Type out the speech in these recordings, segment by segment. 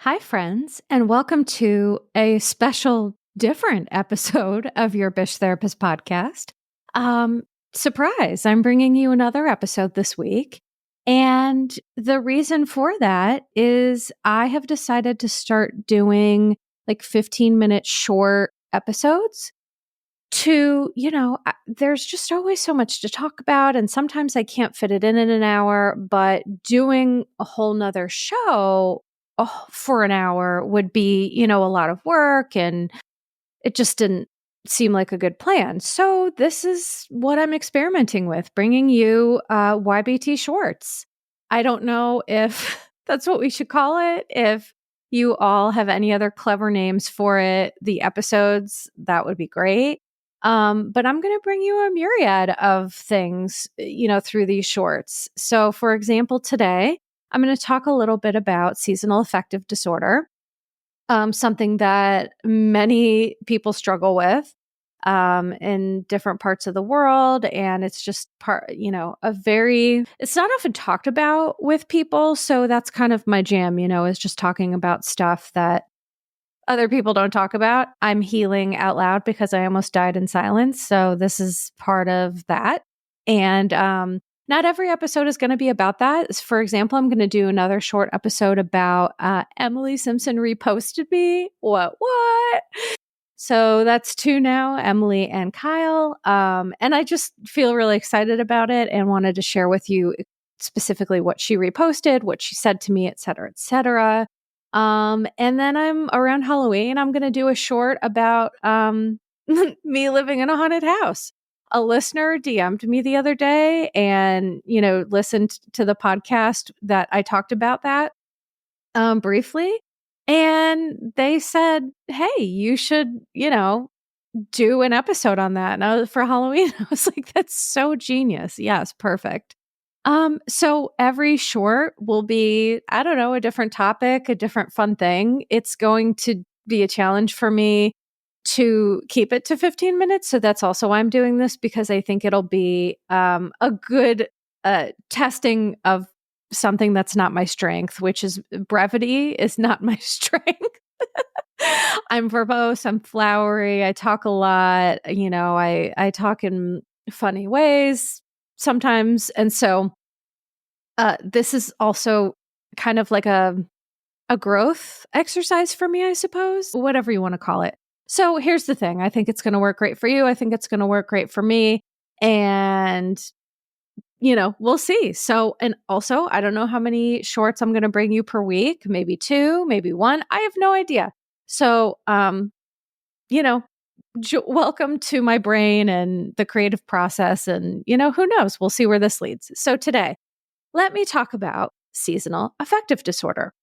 Hi, friends, and welcome to a special, different episode of Yourbishtherapist podcast. Um, Surprise, I'm bringing you another episode this week. And the reason for that is I have decided to start doing like 15-minute short episodes there's just always so much to talk about. And sometimes I can't fit it in an hour, but doing a whole nother show for an hour would be, a lot of work. And it just didn't seem like a good plan. So this is what I'm experimenting with, bringing you YBT shorts. I don't know if that's what we should call it. If you all have any other clever names for it, the episodes, that would be great. But I'm going to bring you a myriad of things, through these shorts. So, for example, today, I'm going to talk a little bit about seasonal affective disorder, something that many people struggle with in different parts of the world. And it's just it's not often talked about with people. So that's kind of my jam, is just talking about stuff that other people don't talk about. I'm healing out loud because I almost died in silence. So this is part of that. And not every episode is going to be about that. For example, I'm going to do another short episode about Emily Simpson reposted me. What? So that's two now, Emily and Kyle. And I just feel really excited about it and wanted to share with you specifically what she reposted, what she said to me, et cetera, et cetera. And then I'm around Halloween, I'm going to do a short about me living in a haunted house. A listener DM'd me the other day and, listened to the podcast that I talked about that briefly. And they said, hey, you should, do an episode on that. And for Halloween, I was like, that's so genius. Yes, perfect. So every short will be, I don't know, a different topic, a different fun thing. It's going to be a challenge for me to keep it to 15 minutes. So that's also why I'm doing this, because I think it'll be a good testing of something that's not my strength, which is brevity is not my strength. I'm verbose, I'm flowery, I talk a lot, I talk in funny ways sometimes. And so this is also kind of like a growth exercise for me, I suppose, whatever you want to call it. So here's the thing. I think it's going to work great for you. I think it's going to work great for me. And, we'll see. So, and also, I don't know how many shorts I'm going to bring you per week, maybe two, maybe one. I have no idea. So, welcome to my brain and the creative process. And, who knows? We'll see where this leads. So today, let me talk about seasonal affective disorder.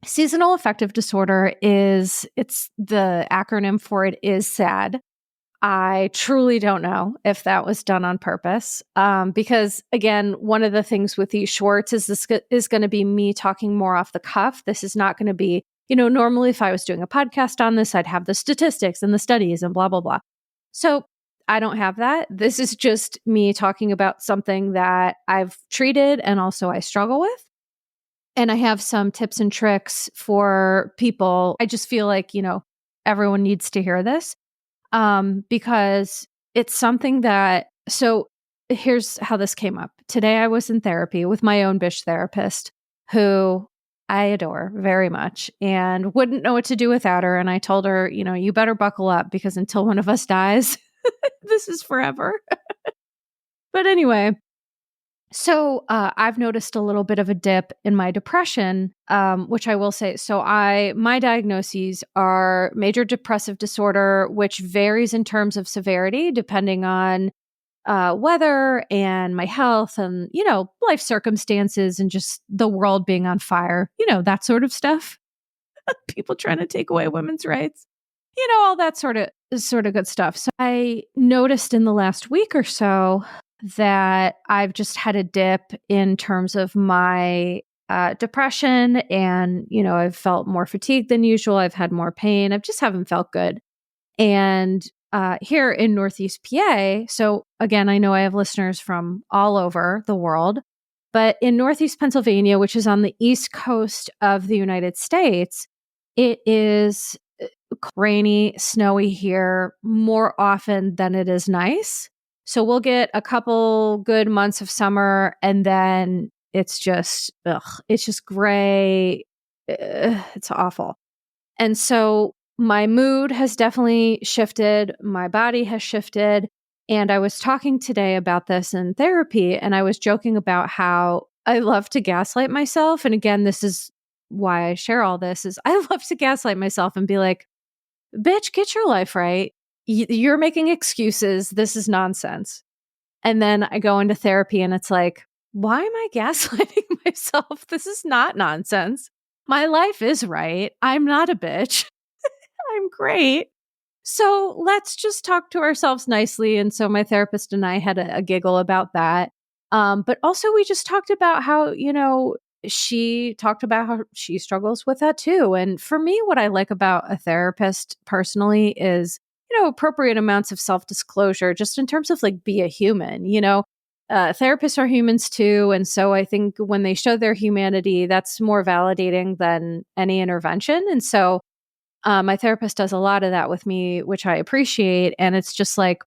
Seasonal affective disorder it's the acronym for it is SAD. I truly don't know if that was done on purpose. Because again, one of the things with these shorts is this is going to be me talking more off the cuff. This is not going to be, normally if I was doing a podcast on this, I'd have the statistics and the studies and blah, blah, blah. So I don't have that. This is just me talking about something that I've treated and also I struggle with. And I have some tips and tricks for people. I just feel like, everyone needs to hear this because it's something that, so here's how this came up. Today I was in therapy with my own Yourbishtherapist, who I adore very much and wouldn't know what to do without her. And I told her, you better buckle up because until one of us dies, this is forever. But anyway, so I've noticed a little bit of a dip in my depression, which I will say. So my diagnoses are major depressive disorder, which varies in terms of severity depending on weather and my health and, life circumstances and just the world being on fire, that sort of stuff. People trying to take away women's rights, all that sort of good stuff. So I noticed in the last week or so that I've just had a dip in terms of my depression and, I've felt more fatigued than usual. I've had more pain. I just haven't felt good. And here in Northeast PA, so again, I know I have listeners from all over the world. But in Northeast Pennsylvania, which is on the East Coast of the United States, it is rainy, snowy here more often than it is nice. So we'll get a couple good months of summer and then it's just gray. It's awful. And so my mood has definitely shifted. My body has shifted. And I was talking today about this in therapy, and I was joking about how I love to gaslight myself. And again, this is why I share all this is I love to gaslight myself and be like, bitch, get your life right. You're making excuses. This is nonsense. And then I go into therapy and it's like, why am I gaslighting myself? This is not nonsense. My life is right. I'm not a bitch. I'm great. So let's just talk to ourselves nicely. And so my therapist and I had a giggle about that. But also we just talked about how, she talked about how she struggles with that too. And for me, what I like about a therapist personally is, appropriate amounts of self-disclosure, just in terms of like, be a human, therapists are humans too. And so I think when they show their humanity, that's more validating than any intervention. And so my therapist does a lot of that with me, which I appreciate. And it's just like,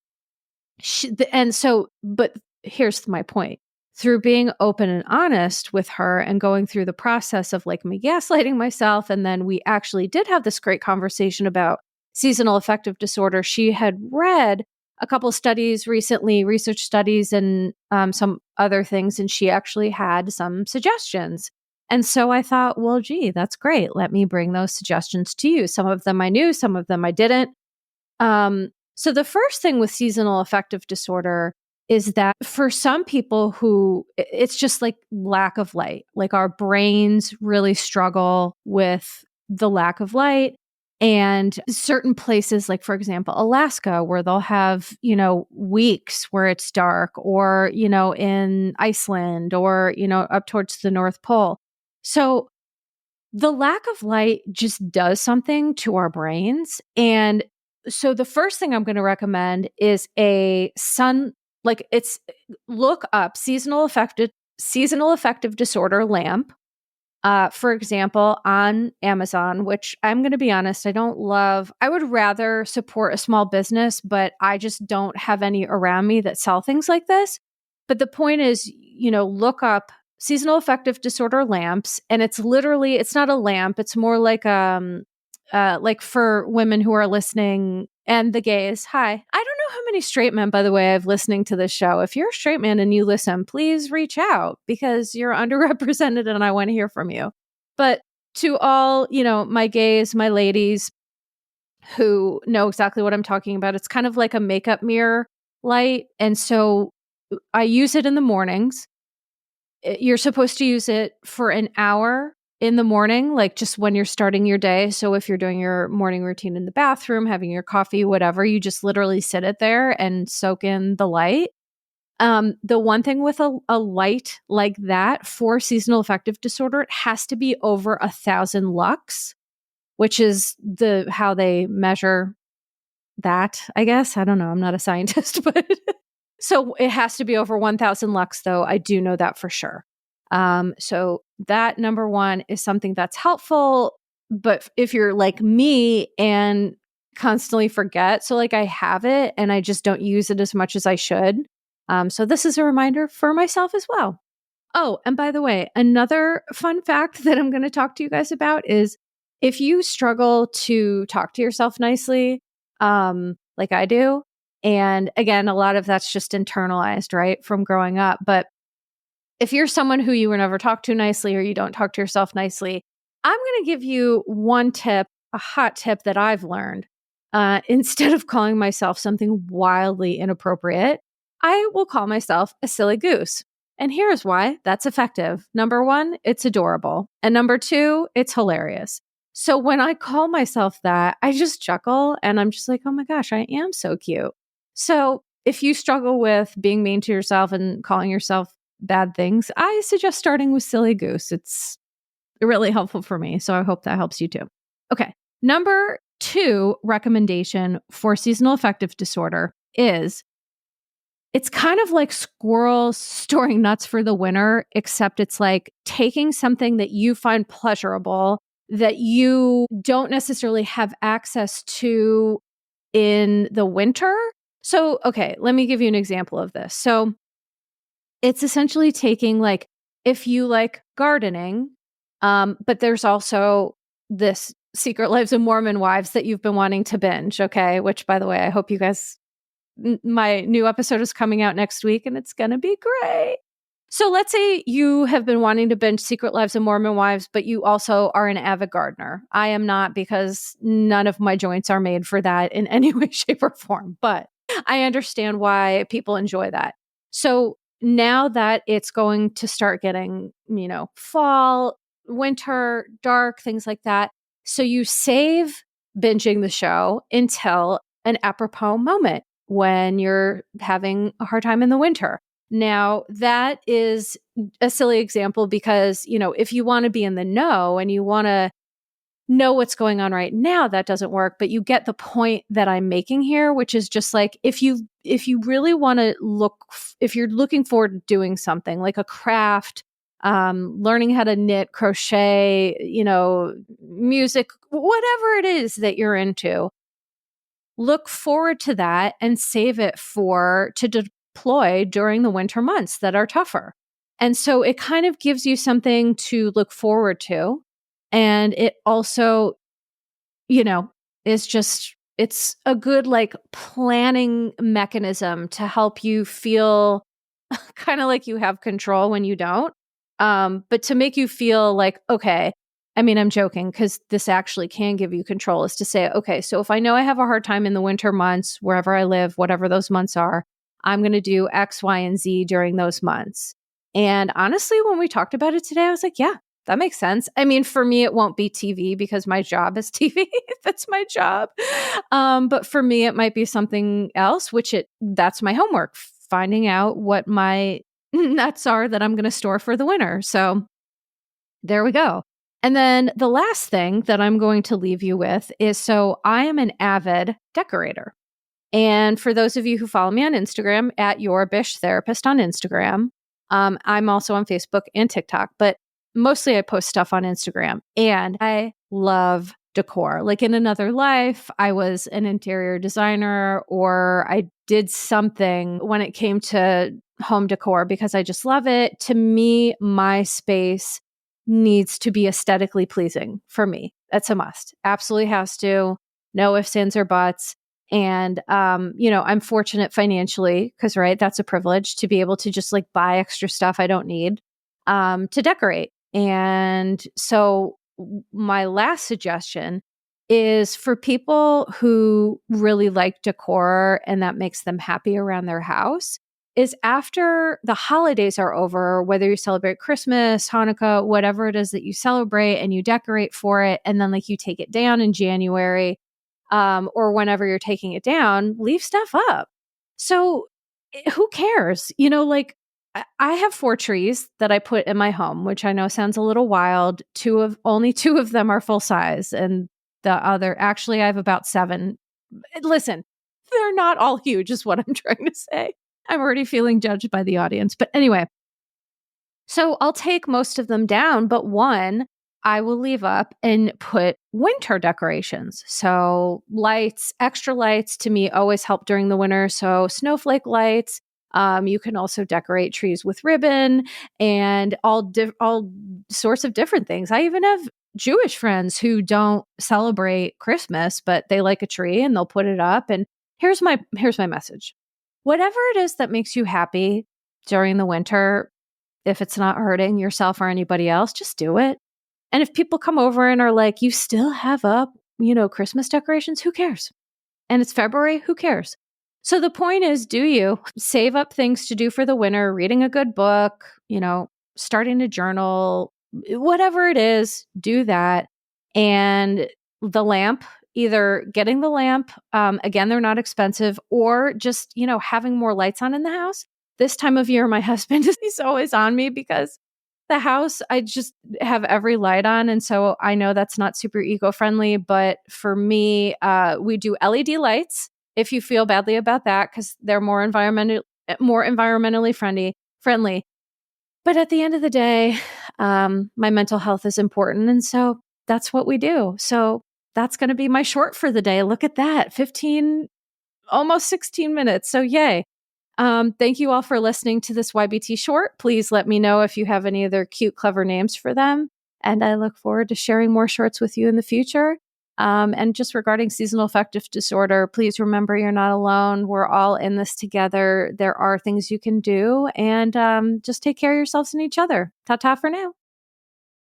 but here's my point. Through being open and honest with her and going through the process of like me gaslighting myself. And then we actually did have this great conversation about seasonal affective disorder. She had read a couple studies recently, research studies and some other things. And she actually had some suggestions. And so I thought, well, gee, that's great. Let me bring those suggestions to you. Some of them I knew, some of them I didn't. So the first thing with seasonal affective disorder is that for some people who it's just like lack of light, like our brains really struggle with the lack of light. And certain places, like for example, Alaska, where they'll have, weeks where it's dark, or, in Iceland, or, up towards the North Pole. So the lack of light just does something to our brains. And so the first thing I'm going to recommend is look up seasonal affective disorder lamp. For example, on Amazon, which I'm going to be honest, I don't love. I would rather support a small business, but I just don't have any around me that sell things like this. But the point is, look up seasonal affective disorder lamps, and it's not a lamp. It's more like for women who are listening and the gays. Hi, I don't know how many straight men, by the way, I've listening to this show. If you're a straight man and you listen, please reach out because you're underrepresented and I want to hear from you. But to all, my gays, my ladies who know exactly what I'm talking about, it's kind of like a makeup mirror light. And so I use it in the mornings. You're supposed to use it for an hour in the morning, like just when you're starting your day. So if you're doing your morning routine in the bathroom, having your coffee, whatever, you just literally sit it there and soak in the light. The one thing with a light like that for seasonal affective disorder, it has to be over 1,000 lux, which is how they measure that, I guess. I don't know. I'm not a scientist, but so it has to be over 1,000 lux, though. I do know that for sure. So that number one is something that's helpful. But if you're like me and constantly forget, so like I have it and I just don't use it as much as I should. So this is a reminder for myself as well. Oh, and by the way, another fun fact that I'm going to talk to you guys about is if you struggle to talk to yourself nicely, like I do, and again, a lot of that's just internalized, right, from growing up. But if you're someone who you were never talked to nicely or you don't talk to yourself nicely, I'm going to give you one tip, a hot tip that I've learned. Instead of calling myself something wildly inappropriate, I will call myself a silly goose. And here's why that's effective. Number one, it's adorable. And number two, it's hilarious. So when I call myself that, I just chuckle and I'm just like, oh my gosh, I am so cute. So if you struggle with being mean to yourself and calling yourself bad things, I suggest starting with silly goose. It's really helpful for me. So I hope that helps you too. Okay. Number two recommendation for seasonal affective disorder is it's kind of like squirrels storing nuts for the winter, except it's like taking something that you find pleasurable that you don't necessarily have access to in the winter. So, okay, let me give you an example of this. So, it's essentially taking like, if you like gardening, but there's also this Secret Lives of Mormon Wives that you've been wanting to binge, okay? Which, by the way, I hope you guys, my new episode is coming out next week and it's going to be great. So let's say you have been wanting to binge Secret Lives of Mormon Wives, but you also are an avid gardener. I am not, because none of my joints are made for that in any way, shape, or form. But I understand why people enjoy that. So now that it's going to start getting, fall, winter, dark, things like that. So you save binging the show until an apropos moment when you're having a hard time in the winter. Now, that is a silly example because, if you want to be in the know and you want to know what's going on right now, that doesn't work. But you get the point that I'm making here, which is just like, if you really want to if you're looking forward to doing something like a craft, learning how to knit, crochet, music, whatever it is that you're into, look forward to that and save it to deploy during the winter months that are tougher. And so it kind of gives you something to look forward to. And it also, it's a good like planning mechanism to help you feel kind of like you have control when you don't. But to make you feel like, okay, I mean, I'm joking because this actually can give you control, is to say, okay, so if I know I have a hard time in the winter months, wherever I live, whatever those months are, I'm going to do X, Y, and Z during those months. And honestly, when we talked about it today, I was like, yeah, that makes sense. I mean, for me, it won't be TV because my job is TV. That's my job. But for me, it might be something else, that's my homework, finding out what my nuts are that I'm going to store for the winter. So there we go. And then the last thing that I'm going to leave you with is, so I am an avid decorator. And for those of you who follow me on Instagram, at Yourbishtherapist on Instagram, I'm also on Facebook and TikTok, but mostly I post stuff on Instagram. And I love decor. Like in another life, I was an interior designer, or I did something when it came to home decor because I just love it. To me, my space needs to be aesthetically pleasing for me. That's a must. Absolutely has to. No ifs, ands, or buts. And, I'm fortunate financially because, right, that's a privilege to be able to just like buy extra stuff I don't need to decorate. And so my last suggestion is for people who really like decor and that makes them happy around their house, is after the holidays are over, whether you celebrate Christmas, Hanukkah, whatever it is that you celebrate, and you decorate for it, and then like you take it down in January, or whenever you're taking it down, leave stuff up. So who cares? Like I have 4 trees that I put in my home, which I know sounds a little wild. Only 2 of them are full size, and actually I have about 7. Listen, they're not all huge is what I'm trying to say. I'm already feeling judged by the audience. But anyway, so I'll take most of them down, but one I will leave up and put winter decorations. So lights, extra lights to me always help during the winter. So snowflake lights. You can also decorate trees with ribbon and all sorts of different things. I even have Jewish friends who don't celebrate Christmas, but they like a tree and they'll put it up. And here's my message. Whatever it is that makes you happy during the winter, if it's not hurting yourself or anybody else, just do it. And if people come over and are like, you still have up, Christmas decorations, who cares? And it's February, who cares? So the point is, do you save up things to do for the winter, reading a good book, starting a journal, whatever it is, do that. And the lamp, either getting the lamp, again, they're not expensive, or just, having more lights on in the house. This time of year, my husband he's always on me because the house, I just have every light on. And so I know that's not super eco-friendly, but for me, we do LED lights if you feel badly about that, because they're more more environmentally friendly. But at the end of the day, my mental health is important. And so that's what we do. So that's going to be my short for the day. Look at that, 15, almost 16 minutes. So yay. Thank you all for listening to this YBT short. Please let me know if you have any other cute, clever names for them. And I look forward to sharing more shorts with you in the future. And just regarding seasonal affective disorder, please remember you're not alone. We're all in this together. There are things you can do, and just take care of yourselves and each other. Ta-ta for now.